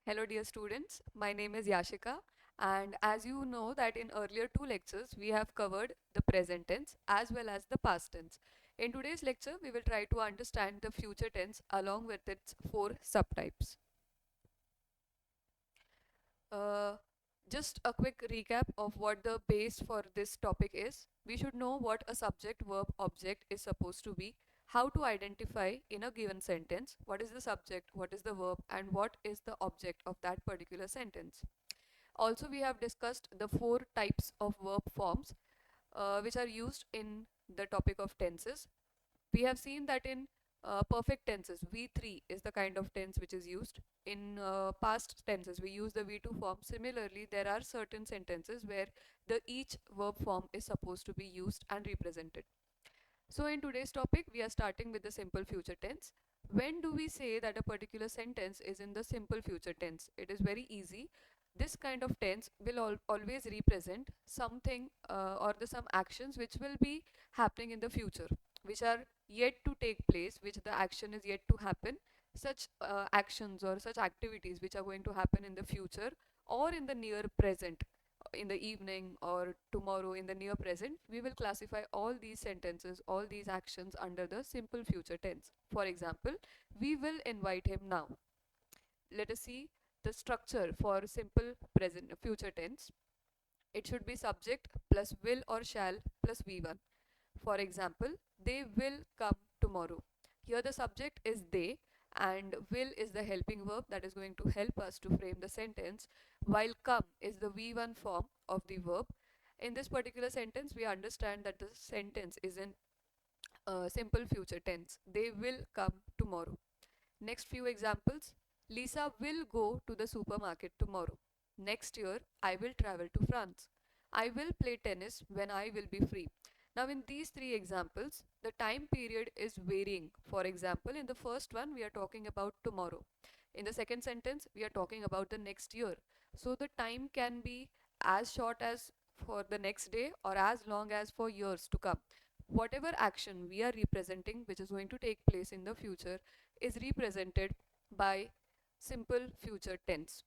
Hello dear students, my name is Yashika, and as you know that in earlier two lectures we have covered the present tense as well as the past tense. In today's lecture we will try to understand the future tense along with its four subtypes. Uh, just a quick recap of what the base for this topic is. We should know what a subject verb object is supposed to be, how to identify in a given sentence what is the subject, what is the verb, and what is the object of that particular sentence. Also, we have discussed the four types of verb forms which are used in the topic of tenses. We have seen that in perfect tenses, V3 is the kind of tense which is used. In past tenses, we use the V2 form. Similarly, there are certain sentences where the each verb form is supposed to be used and represented. So in today's topic, we are starting with the simple future tense. When do we say that a particular sentence is in the simple future tense? It is very easy. This kind of tense will always represent something or some actions which will be happening in the future, which are yet to take place, which the action is yet to happen. Such actions or such activities which are going to happen in the future or in the near present, in the evening or tomorrow in the near present, we will classify all these sentences, all these actions under the simple future tense. For example, we will invite him now. Let us see the structure for simple present future tense. It should be subject plus will or shall plus V1. For example, they will come tomorrow. Here the subject is they and will is the helping verb that is going to help us to frame the sentence, while come is the V1 form of the verb. In this particular sentence, we understand that the sentence is in simple future tense. They will come tomorrow. Next few examples. Lisa will go to the supermarket tomorrow. Next year, I will travel to France. I will play tennis when I will be free. Now, in these three examples, the time period is varying. For example, in the first one, we are talking about tomorrow. In the second sentence, we are talking about the next year. So, the time can be as short as for the next day or as long as for years to come. Whatever action we are representing, which is going to take place in the future, is represented by simple future tense.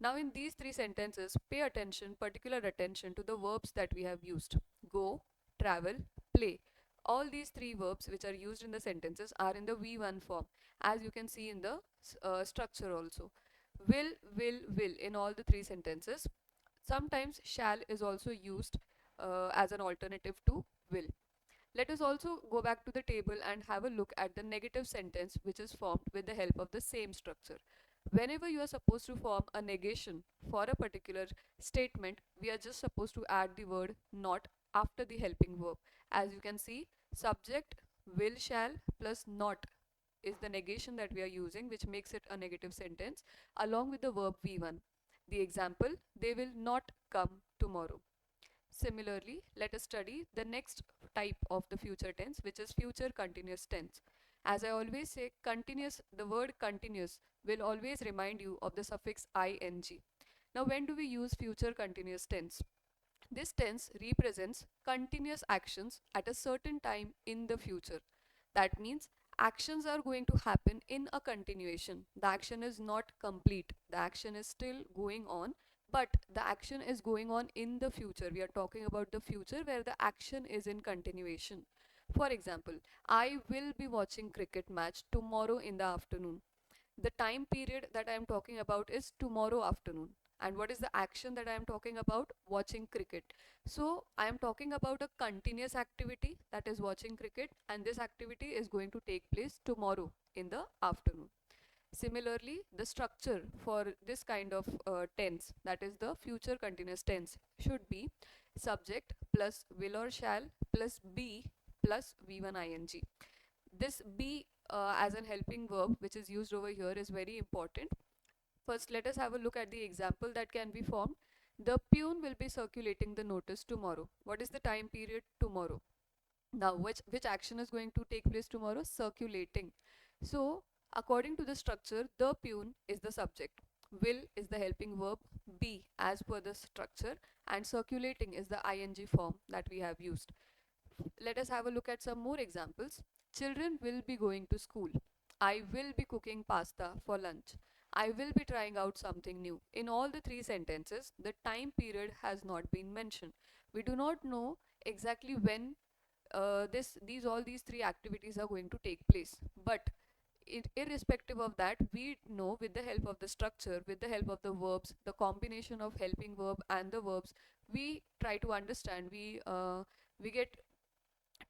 Now in these three sentences, pay attention, particular attention to the verbs that we have used. Go, travel, play. All these three verbs which are used in the sentences are in the V1 form, as you can see in the structure also. Will in all the three sentences. Sometimes shall is also used as an alternative to will. Let us also go back to the table and have a look at the negative sentence which is formed with the help of the same structure. Whenever you are supposed to form a negation for a particular statement, we are just supposed to add the word not after the helping verb. As you can see, subject will shall plus not is the negation that we are using, which makes it a negative sentence along with the verb V1. The example, they will not come tomorrow. Similarly, let us study the next type of the future tense, which is future continuous tense. As I always say, continuous, the word continuous will always remind you of the suffix ing. Now, when do we use future continuous tense? This tense represents continuous actions at a certain time in the future. That means actions are going to happen in a continuation. The action is not complete, the action is still going on, but the action is going on in the future. We are talking about the future where the action is in continuation. For example, I will be watching cricket match tomorrow in the afternoon. The time period that I am talking about is tomorrow afternoon. And what is the action that I am talking about? Watching cricket. So I am talking about a continuous activity, that is watching cricket, and this activity is going to take place tomorrow in the afternoon. Similarly, the structure for this kind of tense, that is the future continuous tense, should be subject plus will or shall plus be plus V1 ing. This be as an helping verb which is used over here is very important. First, let us have a look at the example that can be formed. The peon will be circulating the notice tomorrow. What is the time period? Tomorrow. Now, which action is going to take place tomorrow? Circulating. So, according to the structure, the peon is the subject. Will is the helping verb. Be as per the structure, and circulating is the ing form that we have used. Let us have a look at some more examples. Children will be going to school. I will be cooking pasta for lunch. I will be trying out something new. In all the three sentences, the time period has not been mentioned. We do not know exactly when these three activities are going to take place. But irrespective of that, we know with the help of the structure, with the help of the verbs, the combination of helping verb and the verbs, we try to understand. We get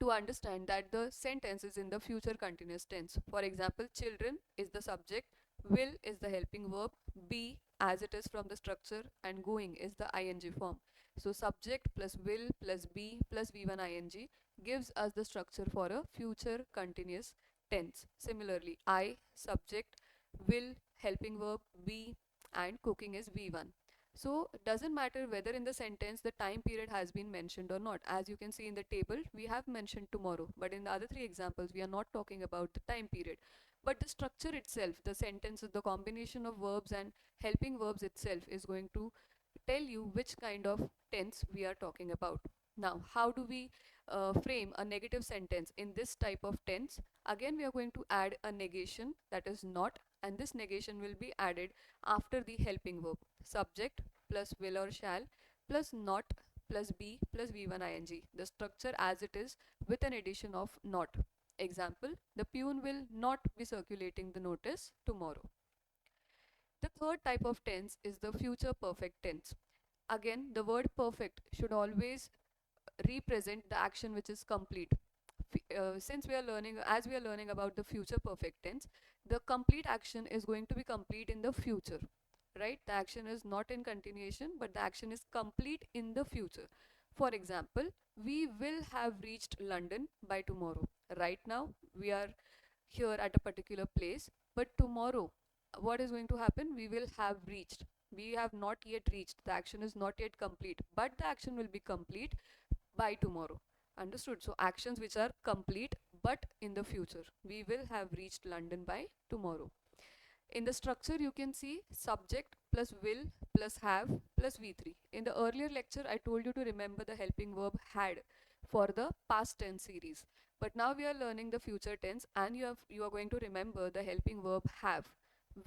to understand that the sentence is in the future continuous tense. For example, children is the subject, will is the helping verb, be as it is from the structure, and going is the ing form. So subject plus will plus be plus v1 ing gives us the structure for a future continuous tense. Similarly, I subject, will helping verb, be, and cooking is v1. So doesn't matter whether in the sentence the time period has been mentioned or not. As you can see in the table, we have mentioned tomorrow, but in the other three examples, we are not talking about the time period. But the structure itself, the sentences, the combination of verbs and helping verbs itself is going to tell you which kind of tense we are talking about. Now, how do we frame a negative sentence in this type of tense? Again, we are going to add a negation, that is not, and this negation will be added after the helping verb. Subject plus will or shall plus not plus be plus v1 ing. The structure as it is with an addition of not. Example, the peon will not be circulating the notice tomorrow. The third type of tense is the future perfect tense. Again, the word perfect should always represent the action which is complete. Since we are learning, as we are learning about the future perfect tense, the complete action is going to be complete in the future, right? The action is not in continuation, but the action is complete in the future. For example, we will have reached London by tomorrow. Right now, we are here at a particular place, but tomorrow, what is going to happen? We will have reached. We have not yet reached. The action is not yet complete, but the action will be complete by tomorrow. Understood? So actions which are complete but in the future. We will have reached London by tomorrow. In the structure, you can see subject plus will plus have plus v3. In the earlier lecture, I told you to remember the helping verb had for the past tense series. But now we are learning the future tense, and you are going to remember the helping verb have.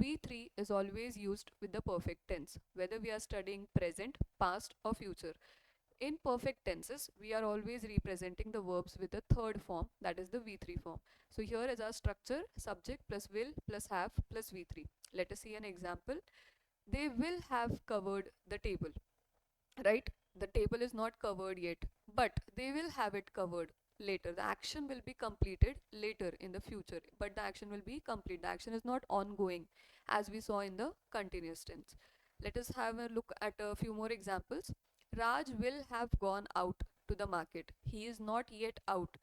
V3 is always used with the perfect tense, whether we are studying present, past, or future. In perfect tenses, we are always representing the verbs with the third form, that is the V3 form. So here is our structure, subject plus will plus have plus V3. Let us see an example. They will have covered the table, right? The table is not covered yet, but they will have it covered later. The action will be completed later in the future, but the action will be complete. The action is not ongoing as we saw in the continuous tense. Let us have a look at a few more examples. Raj will have gone out to the market. He is not yet out.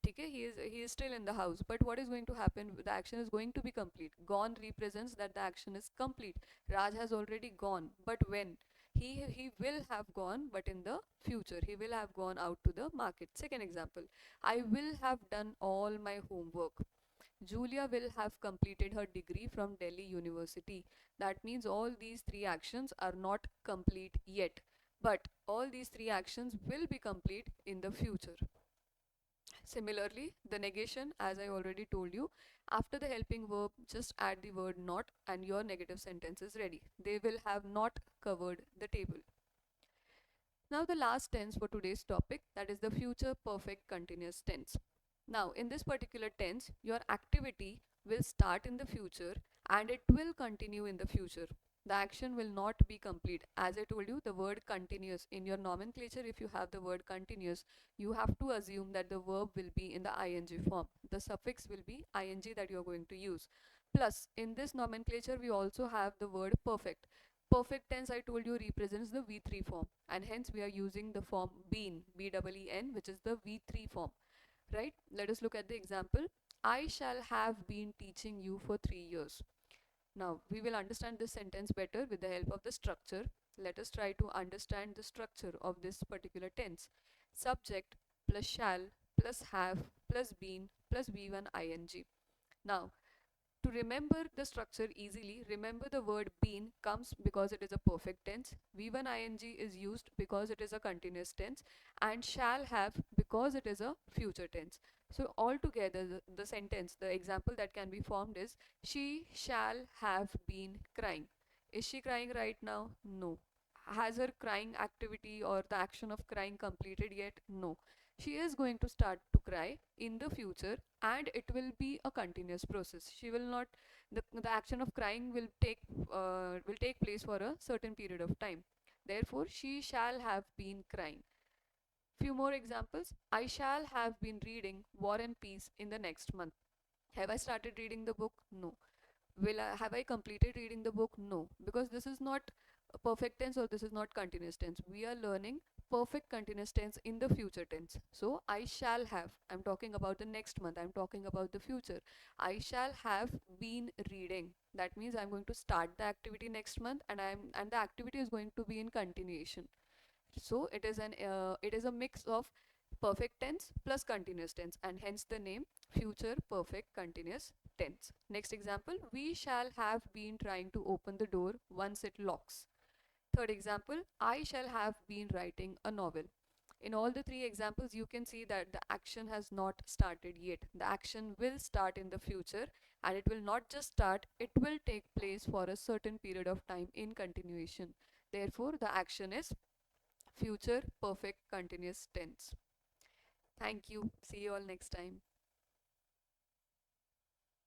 Okay, he is still in the house, but what is going to happen? The action is going to be complete. Gone represents that the action is complete. Raj has already gone, but when? He will have gone, but in the future he will have gone out to the market. Second example, I will have done all my homework. Julia will have completed her degree from Delhi University. That means all these three actions are not complete yet, but all these three actions will be complete in the future. Similarly, the negation, as I already told you, after the helping verb, just add the word not and your negative sentence is ready. They will have not covered the table. Now the last tense for today's topic, that is the future perfect continuous tense. Now in this particular tense, your activity will start in the future and it will continue in the future. The action will not be complete. As I told you, the word continuous, in your nomenclature, if you have the word continuous, you have to assume that the verb will be in the ing form. The suffix will be ing that you are going to use. Plus, in this nomenclature, we also have the word perfect. Perfect tense, I told you, represents the V3 form, and hence we are using the form been, B-E-E-N, which is the V3 form, right? Let us look at the example. I shall have been teaching you for 3 years. Now, we will understand this sentence better with the help of the structure. Let us try to understand the structure of this particular tense. Subject plus shall plus have plus been plus V1 ing. Now, to remember the structure easily, remember the word been comes because it is a perfect tense, V1 ing is used because it is a continuous tense, and shall have because it is a future tense. So altogether, the sentence, the example that can be formed is she shall have been crying. Is she crying right now? No. Has her crying activity or the action of crying completed yet? No. She is going to start to cry in the future, and it will be a continuous process. She will not, the action of crying will take place for a certain period of time. Therefore, she shall have been crying. Few more examples. I shall have been reading War and Peace in the next month. Have I started reading the book? No. Have I completed reading the book? No. Because this is not a perfect tense or this is not continuous tense. We are learning perfect continuous tense in the future tense. So I shall have. I'm talking about the next month. I'm talking about the future. I shall have been reading. That means I'm going to start the activity next month, and the activity is going to be in continuation. So it is a mix of perfect tense plus continuous tense, and hence the name future perfect continuous tense. Next example, we shall have been trying to open the door once it locks. Third example, I shall have been writing a novel. In all the three examples, you can see that the action has not started yet. The action will start in the future, and it will not just start, it will take place for a certain period of time in continuation. Therefore, the action is future perfect continuous tense. Thank you. See you all next time.